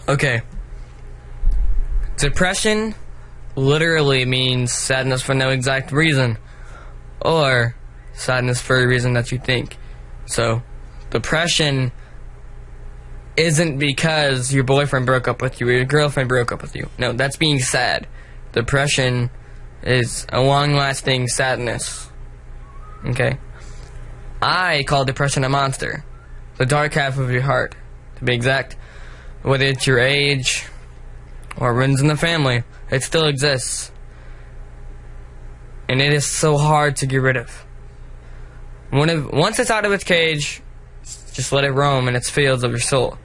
Okay. Depression literally means sadness for no exact reason, or sadness for a reason that you think. So, depression isn't because your boyfriend broke up with you or your girlfriend broke up with you. No, that's being sad. Depression is a long-lasting sadness. Okay? I call depression a monster. The dark half of your heart, to be exact. Whether it's your age or runs in the family, it still exists. And it is so hard to get rid of. Once it's out of its cage, just let it roam in its fields of your soul.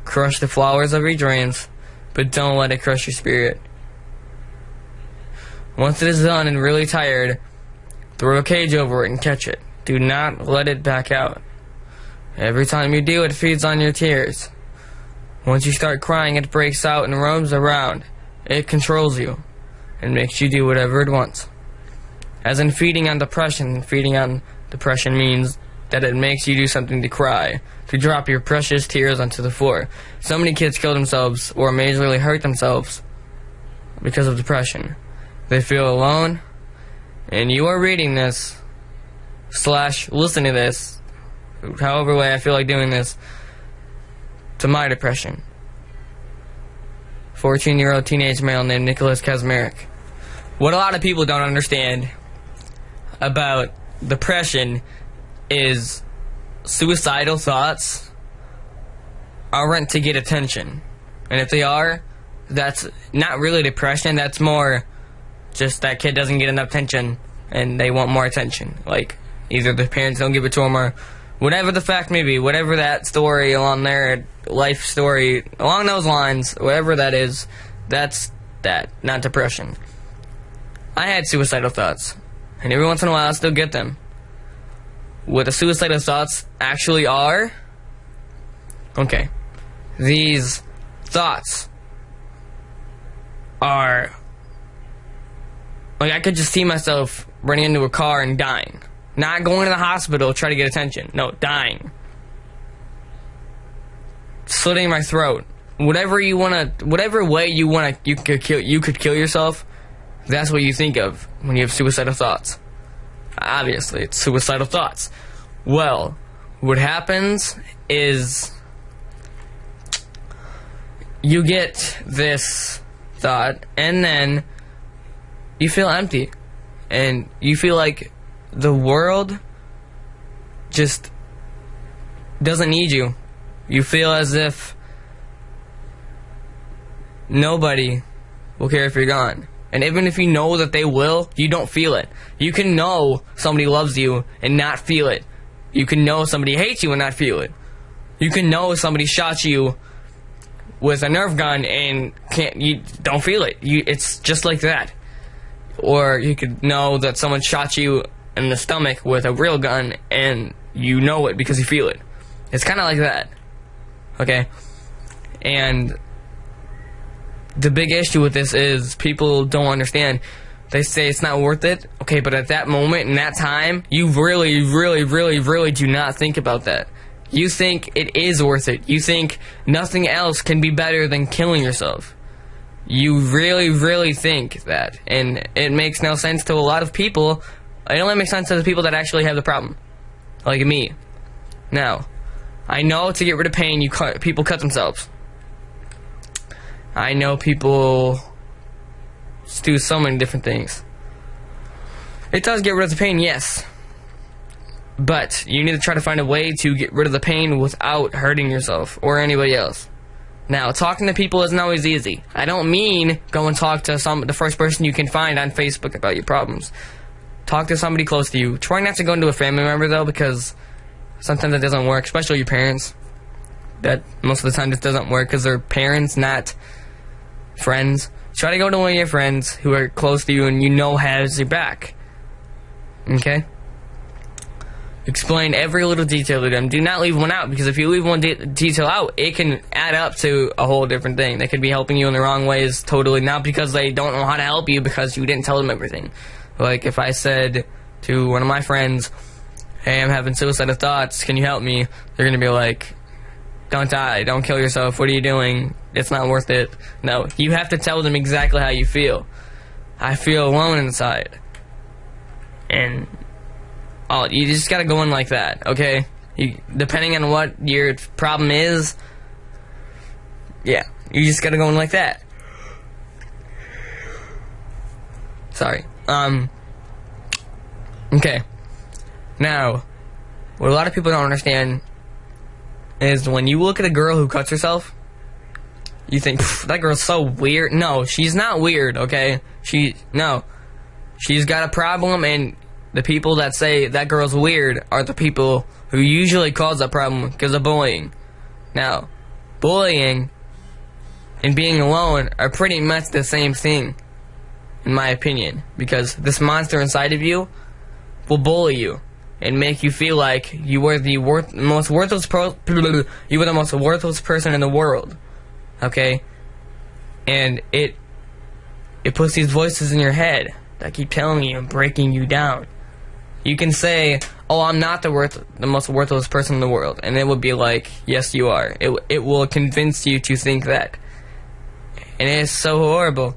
Crush the flowers of your dreams, but don't let it crush your spirit. Once it is done and really tired, throw a cage over it and catch it. Do not let it back out. Every time you do, it feeds on your tears. Once you start crying, it breaks out and roams around. It controls you and makes you do whatever it wants. As in feeding on depression means that it makes you do something to cry, to drop your precious tears onto the floor. So many kids kill themselves or majorly hurt themselves because of depression. They feel alone, and you are reading this, / listening to this, however way I feel like doing this, to my depression. 14-year-old teenage male named Nicholas Kazmarek. What a lot of people don't understand about depression is suicidal thoughts aren't to get attention. And if they are, that's not really depression, that's more just that kid doesn't get enough attention and they want more attention. Like, either the parents don't give it to them or whatever the fact may be, whatever that story along their life story, along those lines, whatever that is, that's that, not depression. I had suicidal thoughts, and every once in a while I still get them. What the suicidal thoughts actually are, okay, these thoughts are, like, I could just see myself running into a car and dying. Not going to the hospital to try to get attention. No, dying. Slitting my throat. Whatever you want to, whatever way you want to, you could kill yourself. That's what you think of when you have suicidal thoughts. Obviously, it's suicidal thoughts. Well, what happens is you get this thought, and then you feel empty, and you feel like the world just doesn't need you. You feel as if nobody will care if you're gone. And even if you know that they will, you don't feel it. You can know somebody loves you and not feel it. You can know somebody hates you and not feel it. You can know somebody shot you with a Nerf gun and you don't feel it. It's just like that. Or you could know that someone shot you in the stomach with a real gun and you know it because you feel it. It's kind of like that. Okay? And the big issue with this is people don't understand. They say it's not worth it. Okay, but at that moment, in that time, you really, really, really, really do not think about that. You think it is worth it. You think nothing else can be better than killing yourself. You really, really think that. And it makes no sense to a lot of people. It only makes sense to the people that actually have the problem. Like me. Now, I know to get rid of pain, people cut themselves. I know people do so many different things. It does get rid of the pain, yes. But you need to try to find a way to get rid of the pain without hurting yourself or anybody else. Now, talking to people isn't always easy. I don't mean go and talk to the first person you can find on Facebook about your problems. Talk to somebody close to you. Try not to go into a family member, though, because sometimes that doesn't work, especially your parents. That most of the time just doesn't work because they're parents, not friends. Try to go to one of your friends who are close to you and you know has your back. Okay? Explain every little detail to them. Do not leave one out, because if you leave one detail out, it can add up to a whole different thing. They could be helping you in the wrong ways totally, not because they don't know how to help you, because you didn't tell them everything. Like if I said to one of my friends, hey, I'm having suicidal thoughts, can you help me? They're going to be like, don't die, don't kill yourself, what are you doing, it's not worth it. No, you have to tell them exactly how you feel. I feel alone inside. And you just gotta go in like that, okay? Depending on what your problem is, yeah, you just gotta go in like that. Sorry. Okay. Now, what a lot of people don't understand is when you look at a girl who cuts herself, you think, that girl's so weird. No, she's not weird, okay? She's got a problem, and the people that say that girl's weird are the people who usually cause that problem because of bullying. Now, bullying and being alone are pretty much the same thing, in my opinion, because this monster inside of you will bully you and make you feel like you were the most worthless person in the world, okay? And it puts these voices in your head that keep telling you and breaking you down. You can say, "Oh, I'm not the most worthless person in the world," and it would be like, "Yes, you are." It will convince you to think that, and it is so horrible.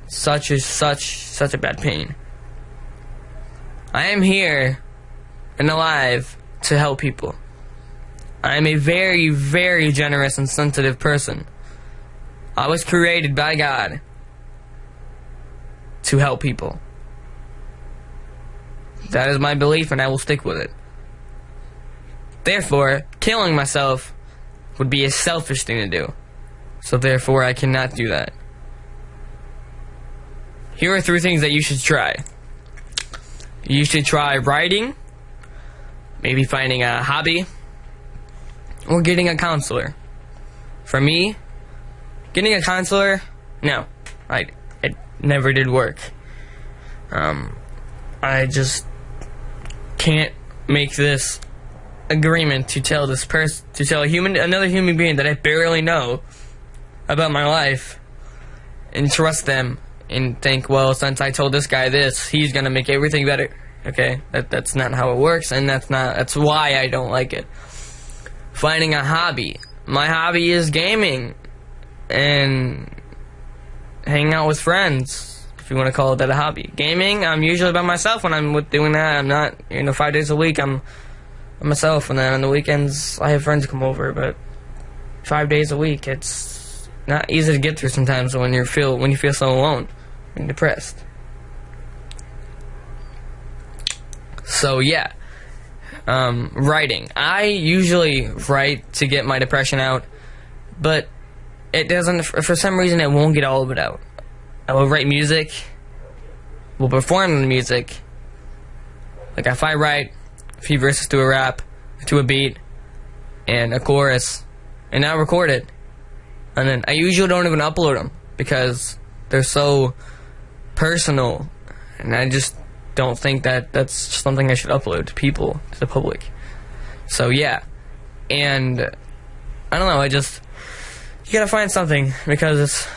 Such a bad pain. I am here and alive to help people. I am a very, very generous and sensitive person. I was created by God to help people. That is my belief, and I will stick with it. Therefore, killing myself would be a selfish thing to do. So therefore, I cannot do that. Here are 3 things that you should try. You should try writing, maybe finding a hobby, or getting a counselor. For me, getting a counselor, no, it never did work. I just can't make this agreement to tell another human being that I barely know about my life and trust them and think, well, since I told this guy this, he's gonna make everything better. Okay, that's not how it works, and that's why I don't like it. Finding a hobby. My hobby is gaming and hanging out with friends, if you want to call that a hobby. Gaming, I'm usually by myself when I'm doing that. I'm not, 5 days a week I'm by myself, and then on the weekends I have friends come over, but 5 days a week, it's not easy to get through sometimes when you feel so alone and depressed. So yeah, writing. I usually write to get my depression out, but it doesn't. For some reason, it won't get all of it out. I will write music. Will perform the music. Like if I write a few verses to a rap, to a beat, and a chorus, and I record it, and then I usually don't even upload them because they're so personal, and I just don't think that that's something I should upload to people, to the public. So yeah, and I don't know, you gotta find something, because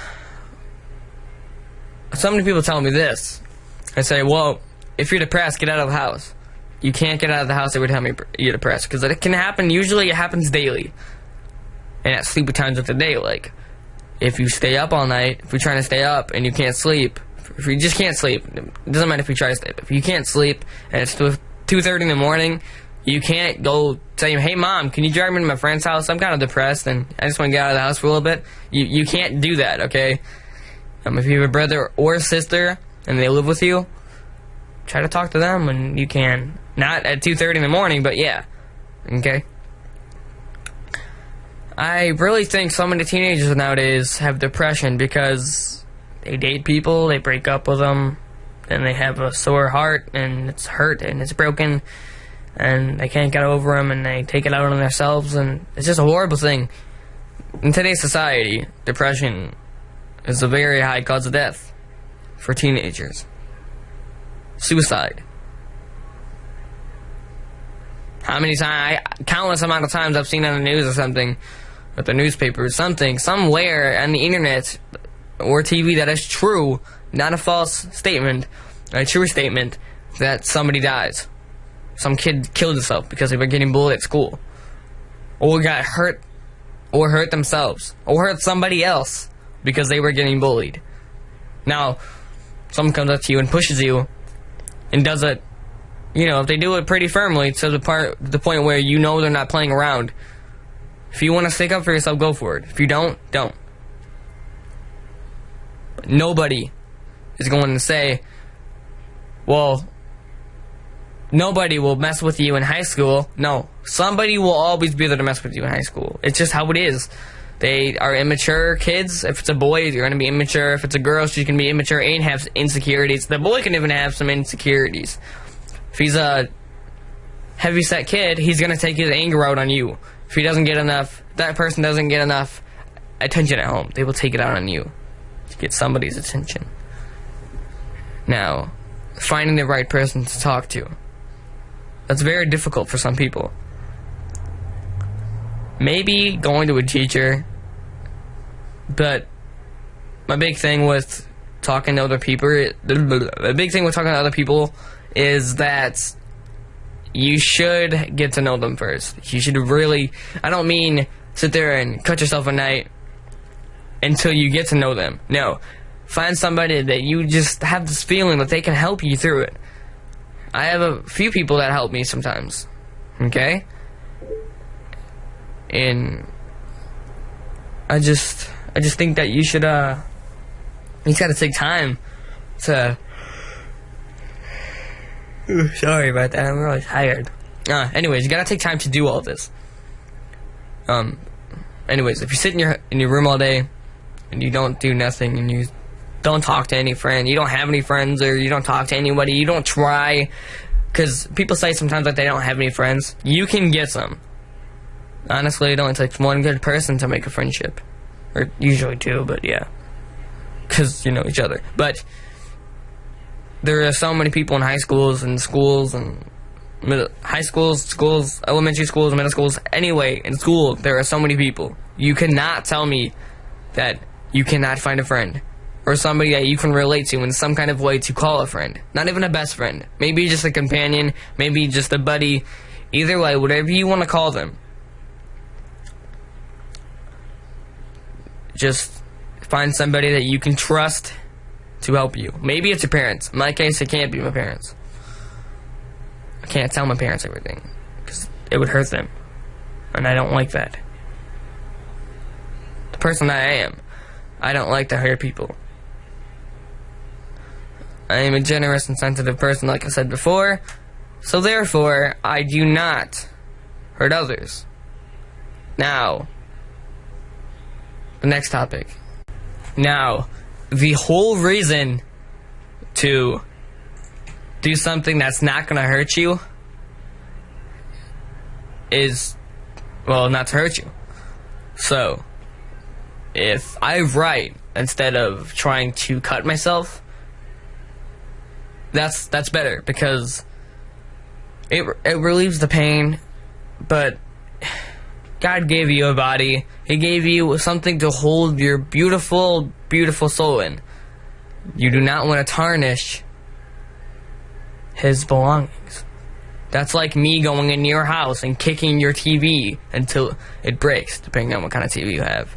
so many people tell me this. I say, well, if you're depressed, get out of the house. You can't get out of the house every time you're depressed, because it can happen. Usually it happens daily, and at sleepy times of the day. Like if you stay up all night, if you're trying to stay up and you can't sleep, if you just can't sleep, it doesn't matter if you try to sleep. If you can't sleep and it's 2:30 in the morning, you can't go say, "Hey mom, can you drive me to my friend's house? I'm kind of depressed and I just want to get out of the house for a little bit." You can't do that, okay? If you have a brother or a sister and they live with you, try to talk to them when you can. Not at 2:30 in the morning, but yeah, okay? I really think so many teenagers nowadays have depression because they date people, they break up with them, and they have a sore heart, and it's hurt, and it's broken, and they can't get over them, and they take it out on themselves, and it's just a horrible thing. In today's society, depression is a very high cause of death for teenagers. Suicide. How many times, countless amount of times I've seen on the news or something, with the newspaper, somewhere on the internet or TV that is true, not a false statement, a true statement, that somebody dies. Some kid killed himself because they were getting bullied at school. or got hurt, or hurt themselves, or hurt somebody else because they were getting bullied. Now, someone comes up to you and pushes you and does it, you know, if they do it pretty firmly to the point where you know they're not playing around. If you want to stick up for yourself, go for it. If you don't, don't. But nobody is going to say, well, nobody will mess with you in high school. No, somebody will always be there to mess with you in high school. It's just how it is. They are immature kids. If it's a boy, you're going to be immature. If it's a girl, she can be immature and have insecurities. The boy can even have some insecurities. If he's a heavy-set kid, he's going to take his anger out on you. If he doesn't get enough, that person doesn't get enough attention at home, they will take it out on you to get somebody's attention. Now, finding the right person to talk to. That's very difficult for some people. Maybe going to a teacher, but my big thing with talking to other people, is that you should get to know them first. You should really, I don't mean sit there and cut yourself a night until you get to know them. No. Find somebody that you just have this feeling that they can help you through it. I have a few people that help me sometimes. Okay? And I just think that you should, you gotta take time to... Sorry about that, I'm really tired. Anyways, you gotta take time to do all this. Anyways, if you sit in your room all day, and you don't do nothing, and you don't talk to any friend, you don't have any friends, or you don't talk to anybody, you don't try, because people say sometimes that they don't have any friends. You can get some. Honestly, it only takes one good person to make a friendship. Or usually two, but yeah. Because you know each other. But there are so many people in high schools and schools and high schools, elementary schools, middle schools. Anyway, in school, there are so many people. You cannot tell me that you cannot find a friend or somebody that you can relate to in some kind of way to call a friend. Not even a best friend. Maybe just a companion. Maybe just a buddy. Either way, whatever you want to call them. Just find somebody that you can trust to help you. Maybe it's your parents. In my case, it can't be my parents. I can't tell my parents everything because it would hurt them, and I don't like that. The person that I am, I don't like to hurt people. I am a generous and sensitive person, like I said before, so therefore, I do not hurt others. Now, the next topic. Now, the whole reason to do something that's not going to hurt you is, well, not to hurt you. So, if I write instead of trying to cut myself, that's better because it relieves the pain, but God gave you a body. He gave you something to hold your beautiful, beautiful soul in. You do not want to tarnish His belongings. That's like me going in your house and kicking your TV until it breaks, depending on what kind of TV you have.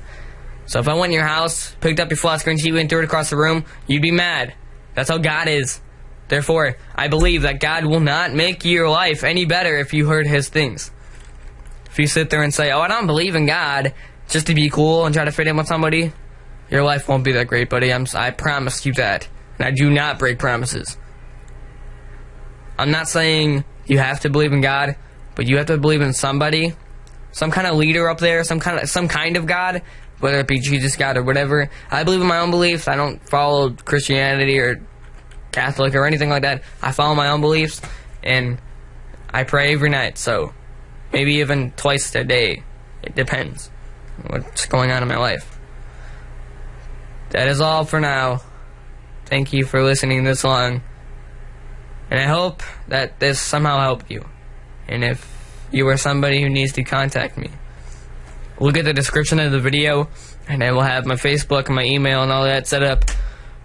So if I went in your house, picked up your flat screen TV and threw it across the room, you'd be mad. That's how God is. Therefore, I believe that God will not make your life any better if you hurt His things. If you sit there and say, oh, I don't believe in God, just to be cool and try to fit in with somebody, your life won't be that great, buddy. I promise you that. And I do not break promises. I'm not saying you have to believe in God, but you have to believe in somebody, some kind of leader up there, some kind of God, whether it be Jesus God or whatever. I believe in my own beliefs. I don't follow Christianity or Catholic or anything like that. I follow my own beliefs, and I pray every night, so maybe even twice a day. It depends what's going on in my life. That is all for now. Thank you for listening this long. And I hope that this somehow helped you. And if you are somebody who needs to contact me, look at the description of the video, and I will have my Facebook and my email and all that set up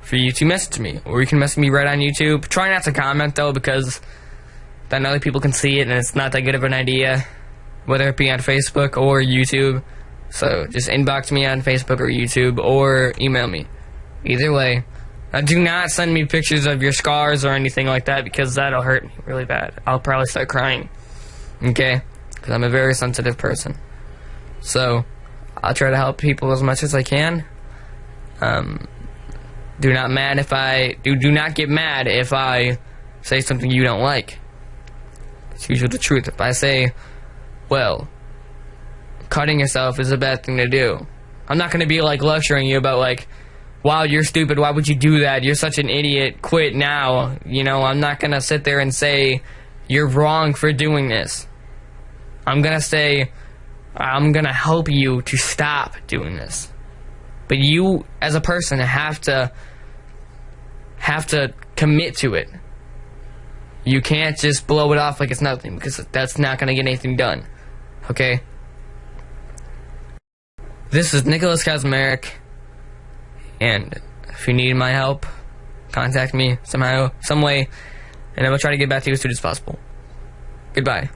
for you to message me. Or you can message me right on YouTube. Try not to comment, though, because then other people can see it, and it's not that good of an idea. whether it be on Facebook or YouTube. So just inbox me on Facebook or YouTube, or email me. Either way. Do not send me pictures of your scars or anything like that, because that'll hurt me really bad. I'll probably start crying. Okay? Because I'm a very sensitive person. So, I'll try to help people as much as I can. Do not get mad if I say something you don't like. It's usually the truth. If I say, well, cutting yourself is a bad thing to do, I'm not going to be like lecturing you about like, wow, you're stupid, why would you do that, you're such an idiot, quit now. You know, I'm not going to sit there and say you're wrong for doing this. I'm going to say I'm going to help you to stop doing this. But you as a person have to commit to it. You can't just blow it off like it's nothing, because that's not going to get anything done. Okay? This is Nicholas Kazmarek. And if you need my help, contact me somehow, some way, and I will try to get back to you as soon as possible. Goodbye.